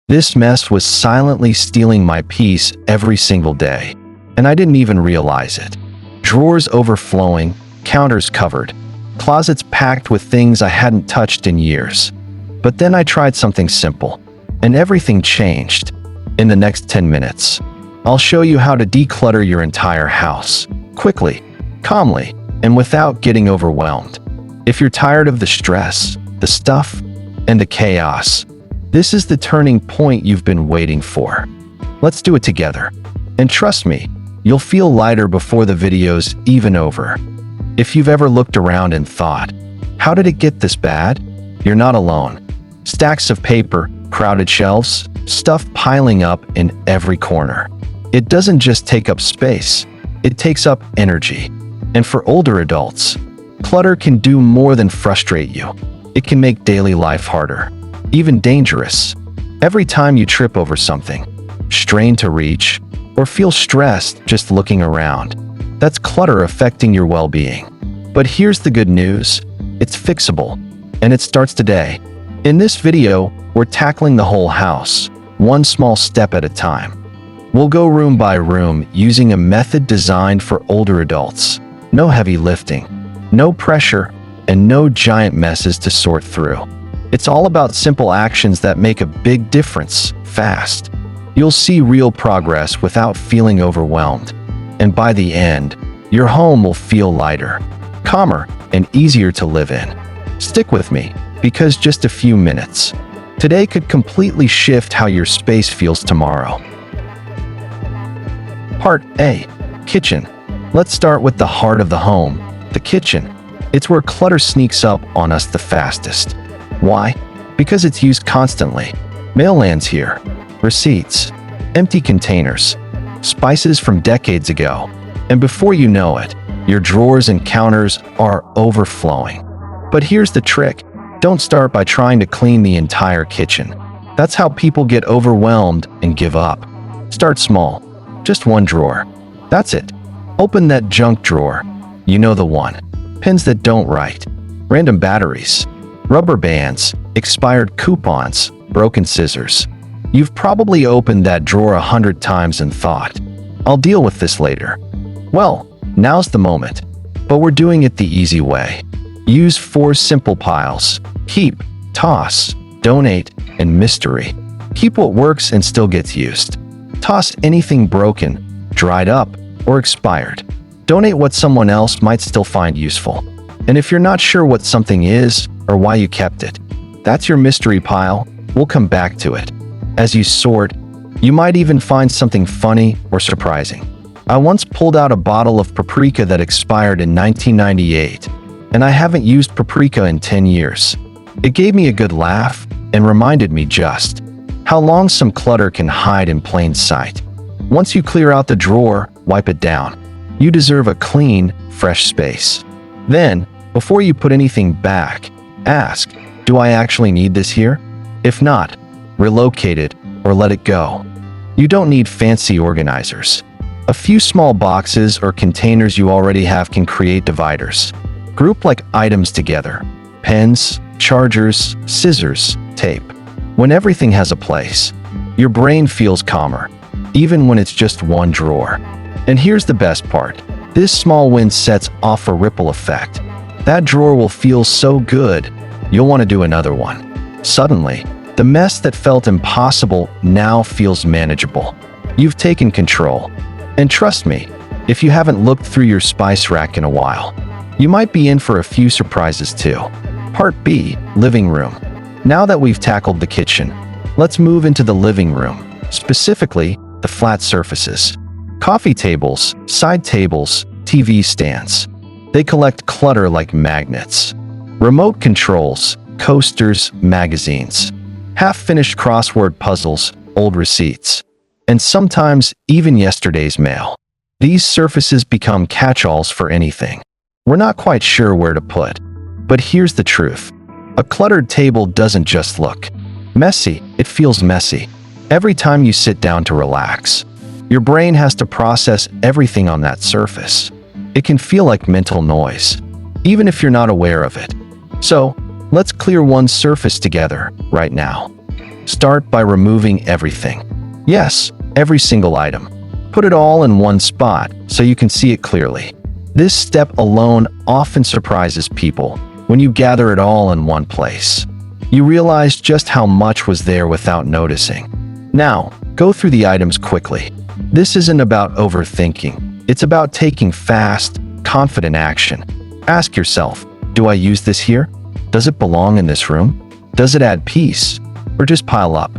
This mess was silently stealing my peace every single day, and I didn't even realize it. Drawers overflowing, counters covered, closets packed with things I hadn't touched in years. But then I tried something simple, and everything changed. In the next 10 minutes, I'll show you how to declutter your entire house, quickly, calmly, and without getting overwhelmed. If you're tired of the stress, the stuff, and the chaos, this is the turning point you've been waiting for. Let's do it together. And trust me, you'll feel lighter before the video's even over. If you've ever looked around and thought, how did it get this bad? You're not alone. Stacks of paper, crowded shelves, stuff piling up in every corner. It doesn't just take up space, it takes up energy. And for older adults, clutter can do more than frustrate you. It can make daily life harder, even dangerous. Every time you trip over something, strain to reach, or feel stressed just looking around, that's clutter affecting your well-being. But here's the good news, it's fixable, and it starts today. In this video, we're tackling the whole house, one small step at a time. We'll go room by room using a method designed for older adults. No heavy lifting, no pressure, and no giant messes to sort through. It's all about simple actions that make a big difference, fast. You'll see real progress without feeling overwhelmed. And by the end, your home will feel lighter, calmer, and easier to live in. Stick with me, because just a few minutes today could completely shift how your space feels tomorrow. Part A. Kitchen. Let's start with the heart of the home, the kitchen. It's where clutter sneaks up on us the fastest. Why? Because it's used constantly. Mail lands here, receipts, empty containers, spices from decades ago, and before you know it, your drawers and counters are overflowing. But here's the trick. Don't start by trying to clean the entire kitchen. That's how people get overwhelmed and give up. Start small. Just one drawer. That's it. Open that junk drawer. You know the one. Pens that don't write. Random batteries. Rubber bands. Expired coupons. Broken scissors. You've probably opened that drawer 100 times and thought, I'll deal with this later. Well, now's the moment. But we're doing it the easy way. Use 4 simple piles. Keep, toss, donate, and mystery. Keep what works and still gets used. Toss anything broken, dried up, or expired. Donate what someone else might still find useful. And if you're not sure what something is or why you kept it, that's your mystery pile. We'll come back to it. As you sort, you might even find something funny or surprising. I once pulled out a bottle of paprika that expired in 1998, and I haven't used paprika in 10 years. It gave me a good laugh and reminded me just how long some clutter can hide in plain sight. Once you clear out the drawer, wipe it down. You deserve a clean, fresh space. Then, before you put anything back, ask, do I actually need this here? If not, relocate it or let it go. You don't need fancy organizers. A few small boxes or containers you already have can create dividers. Group like items together. Pens, chargers, scissors, tape. When everything has a place, your brain feels calmer, even when it's just one drawer. And here's the best part. This small win sets off a ripple effect. That drawer will feel so good, you'll want to do another one. Suddenly, the mess that felt impossible now feels manageable. You've taken control. And trust me, if you haven't looked through your spice rack in a while, you might be in for a few surprises too. Part B. Living room. Now that we've tackled the kitchen, let's move into the living room, specifically the flat surfaces. Coffee tables, side tables, TV stands. They collect clutter like magnets. Remote controls, coasters, magazines. Half-finished crossword puzzles, old receipts. And sometimes even yesterday's mail. These surfaces become catch-alls for anything we're not quite sure where to put. But here's the truth. A cluttered table doesn't just look messy, it feels messy. Every time you sit down to relax, your brain has to process everything on that surface. It can feel like mental noise, even if you're not aware of it. So, let's clear one surface together right now. Start by removing everything. Yes, every single item. Put it all in one spot so you can see it clearly. This step alone often surprises people when you gather it all in one place. You realize just how much was there without noticing. Now, go through the items quickly. This isn't about overthinking. It's about taking fast, confident action. Ask yourself, do I use this here? Does it belong in this room? Does it add peace? Or just pile up?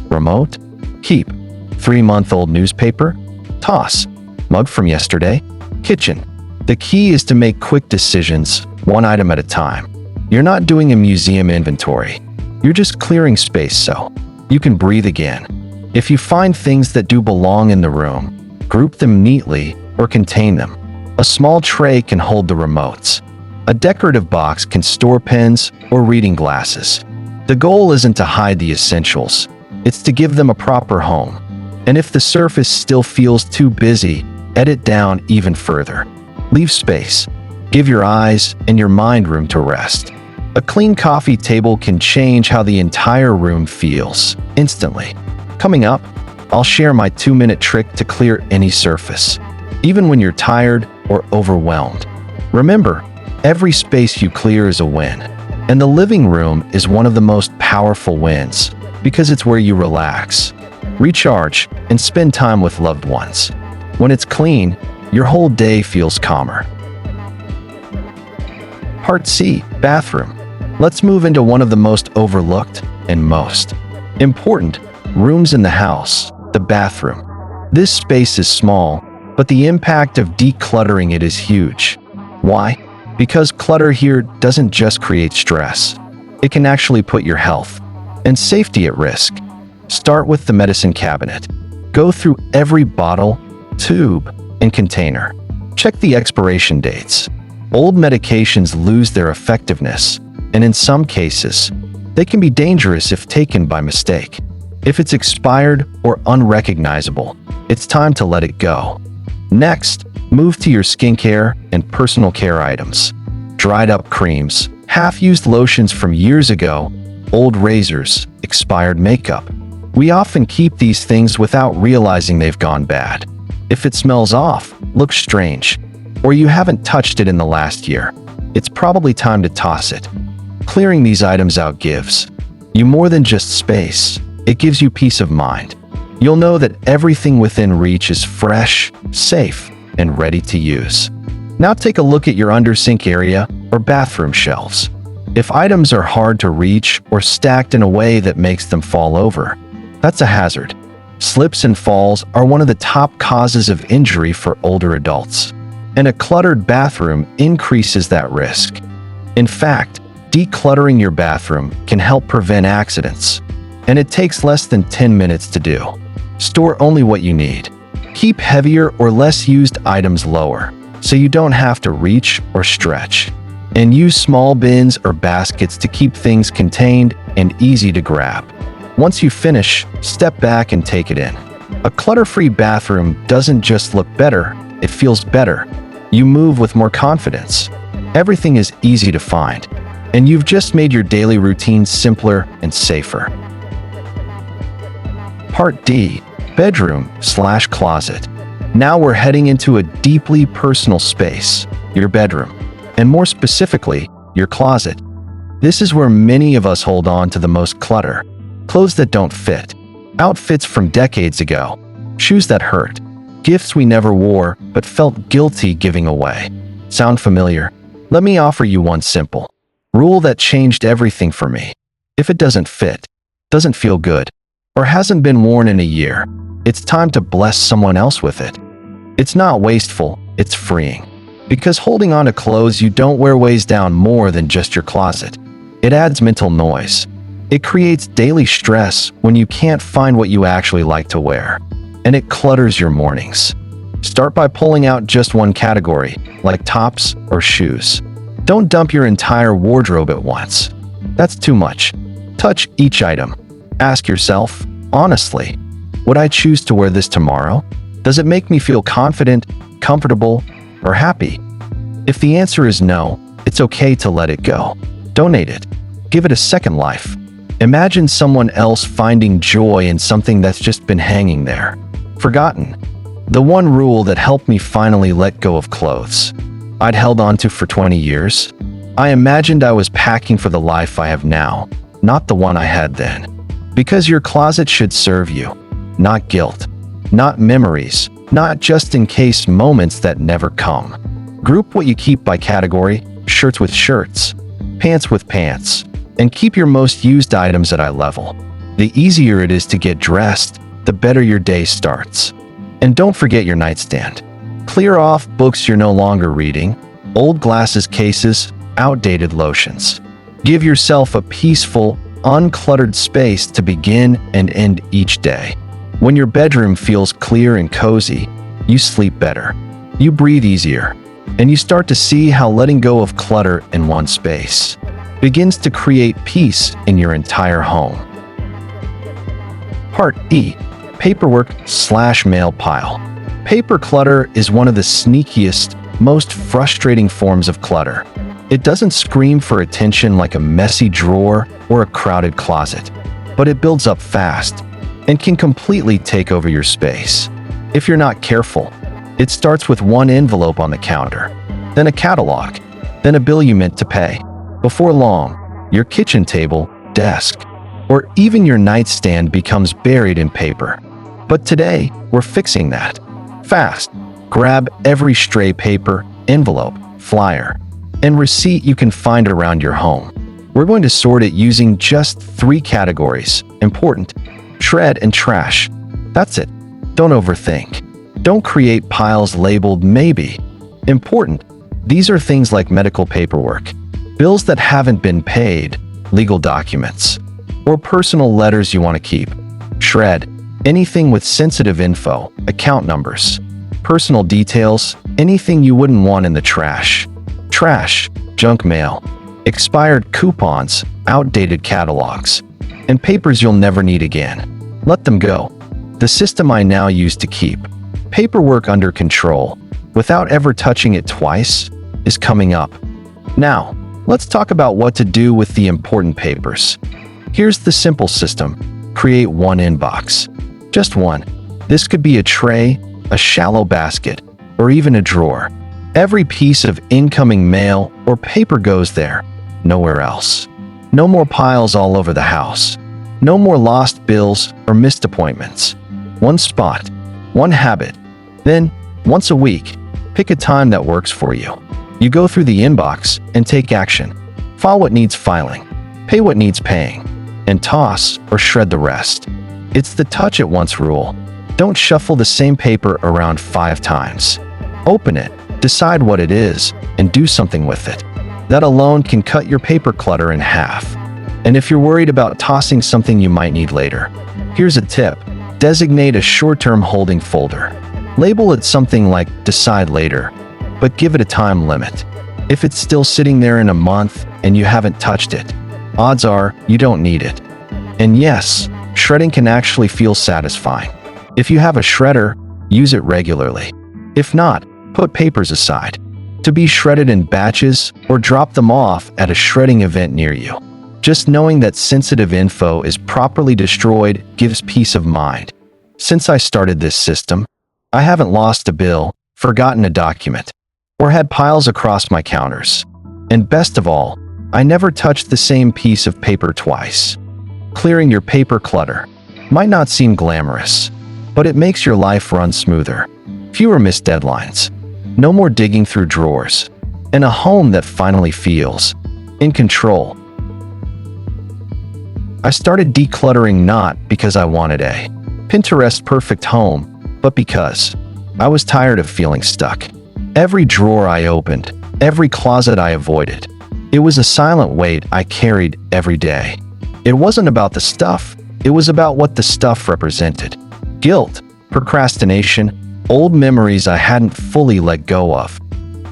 Remote? Keep. 3-month-old newspaper? Toss. Mug from yesterday? Kitchen. The key is to make quick decisions, one item at a time. You're not doing a museum inventory. You're just clearing space so you can breathe again. If you find things that do belong in the room, group them neatly or contain them. A small tray can hold the remotes. A decorative box can store pens or reading glasses. The goal isn't to hide the essentials. It's to give them a proper home. And if the surface still feels too busy, edit down even further. Leave space. Give your eyes and your mind room to rest. A clean coffee table can change how the entire room feels instantly. Coming up, I'll share my 2-minute trick to clear any surface, even when you're tired or overwhelmed. Remember, every space you clear is a win, and the living room is one of the most powerful wins because it's where you relax, recharge, and spend time with loved ones. When it's clean, your whole day feels calmer. Part C, bathroom. Let's move into one of the most overlooked and most important rooms in the house, the bathroom. This space is small, but the impact of decluttering it is huge. Why? Because clutter here doesn't just create stress. It can actually put your health and safety at risk. Start with the medicine cabinet. Go through every bottle, tube, and container. Check the expiration dates. Old medications lose their effectiveness, and in some cases, they can be dangerous if taken by mistake. If it's expired or unrecognizable, it's time to let it go. Next, move to your skincare and personal care items. Dried up creams, half-used lotions from years ago, old razors, expired makeup. We often keep these things without realizing they've gone bad. If it smells off, looks strange, or you haven't touched it in the last year, it's probably time to toss it. Clearing these items out gives you more than just space. It gives you peace of mind. You'll know that everything within reach is fresh, safe, and ready to use. Now take a look at your under-sink area or bathroom shelves. If items are hard to reach or stacked in a way that makes them fall over, that's a hazard. Slips and falls are one of the top causes of injury for older adults, and a cluttered bathroom increases that risk. In fact, decluttering your bathroom can help prevent accidents, and it takes less than 10 minutes to do. Store only what you need. Keep heavier or less used items lower, so you don't have to reach or stretch. And use small bins or baskets to keep things contained and easy to grab. Once you finish, step back and take it in. A clutter-free bathroom doesn't just look better, it feels better. You move with more confidence. Everything is easy to find, and you've just made your daily routine simpler and safer. Part D, bedroom/closet. Now we're heading into a deeply personal space, your bedroom, and more specifically, your closet. This is where many of us hold on to the most clutter. Clothes that don't fit, outfits from decades ago, shoes that hurt, gifts we never wore but felt guilty giving away. Sound familiar? Let me offer you one simple rule that changed everything for me. If it doesn't fit, doesn't feel good, or hasn't been worn in a year, it's time to bless someone else with it. It's not wasteful, it's freeing. Because holding on to clothes you don't wear weighs down more than just your closet. It adds mental noise. It creates daily stress when you can't find what you actually like to wear. And it clutters your mornings. Start by pulling out just one category, like tops or shoes. Don't dump your entire wardrobe at once. That's too much. Touch each item. Ask yourself, honestly, would I choose to wear this tomorrow? Does it make me feel confident, comfortable, or happy? If the answer is no, it's okay to let it go. Donate it. Give it a second life. Imagine someone else finding joy in something that's just been hanging there, forgotten. The one rule that helped me finally let go of clothes I'd held onto for 20 years. I imagined I was packing for the life I have now, not the one I had then. Because your closet should serve you, not guilt, not memories, not just-in-case moments that never come. Group what you keep by category: shirts with shirts, pants with pants, and keep your most used items at eye level. The easier it is to get dressed, the better your day starts. And don't forget your nightstand. Clear off books you're no longer reading, old glasses cases, outdated lotions. Give yourself a peaceful, uncluttered space to begin and end each day. When your bedroom feels clear and cozy, you sleep better, you breathe easier, and you start to see how letting go of clutter in one space begins to create peace in your entire home. Part E. Paperwork/mail pile. Paper clutter is one of the sneakiest, most frustrating forms of clutter. It doesn't scream for attention like a messy drawer or a crowded closet, but it builds up fast and can completely take over your space. If you're not careful, it starts with one envelope on the counter, then a catalog, then a bill you meant to pay. Before long, your kitchen table, desk, or even your nightstand becomes buried in paper. But today, we're fixing that. Fast. Grab every stray paper, envelope, flyer, and receipt you can find around your home. We're going to sort it using just 3 categories: important, shred, and trash. That's it. Don't overthink. Don't create piles labeled maybe. Important. These are things like medical paperwork, bills that haven't been paid, legal documents, or personal letters you want to keep. Shred. Anything with sensitive info, account numbers, personal details, anything you wouldn't want in the trash. Trash. Junk mail, expired coupons, outdated catalogs, and papers you'll never need again. Let them go. The system I now use to keep paperwork under control, without ever touching it twice, is coming up. Now, let's talk about what to do with the important papers. Here's the simple system. Create one inbox. Just one. This could be a tray, a shallow basket, or even a drawer. Every piece of incoming mail or paper goes there, nowhere else. No more piles all over the house. No more lost bills or missed appointments. One spot, one habit. Then, once a week, pick a time that works for you. You go through the inbox and take action. File what needs filing, pay what needs paying, and toss or shred the rest. It's the touch it once rule. Don't shuffle the same paper around 5 times. Open it, decide what it is, and do something with it. That alone can cut your paper clutter in half. And if you're worried about tossing something you might need later, here's a tip. Designate a short-term holding folder. Label it something like "Decide later," but give it a time limit. If it's still sitting there in a month and you haven't touched it, odds are you don't need it. And yes, shredding can actually feel satisfying. If you have a shredder, use it regularly. If not, put papers aside to be shredded in batches or drop them off at a shredding event near you. Just knowing that sensitive info is properly destroyed gives peace of mind. Since I started this system, I haven't lost a bill, forgotten a document, or had piles across my counters. And best of all, I never touched the same piece of paper twice. Clearing your paper clutter might not seem glamorous, but it makes your life run smoother. Fewer missed deadlines, no more digging through drawers, and a home that finally feels in control. I started decluttering not because I wanted a Pinterest perfect home, but because I was tired of feeling stuck. Every drawer I opened, every closet I avoided, it was a silent weight I carried every day. It wasn't about the stuff, it was about what the stuff represented. Guilt, procrastination, old memories I hadn't fully let go of.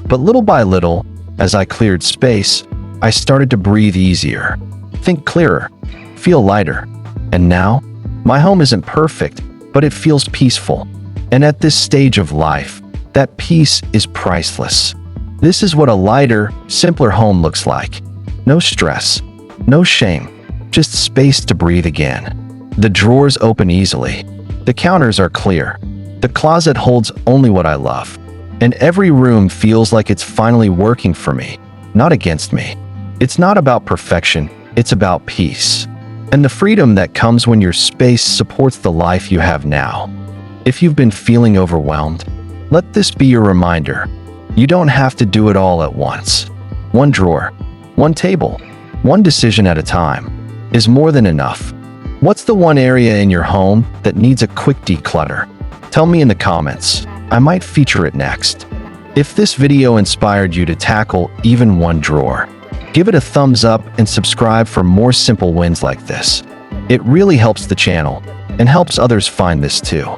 But little by little, as I cleared space, I started to breathe easier, think clearer, feel lighter. And now, my home isn't perfect, but it feels peaceful. And at this stage of life, that peace is priceless. This is what a lighter, simpler home looks like. No stress, no shame, just space to breathe again. The drawers open easily. The counters are clear. The closet holds only what I love. And every room feels like it's finally working for me, not against me. It's not about perfection, it's about peace. And the freedom that comes when your space supports the life you have now. If you've been feeling overwhelmed, let this be your reminder. You don't have to do it all at once. One drawer, one table, one decision at a time is more than enough. What's the one area in your home that needs a quick declutter? Tell me in the comments. I might feature it next. If this video inspired you to tackle even one drawer, give it a thumbs up and subscribe for more simple wins like this. It really helps the channel and helps others find this too.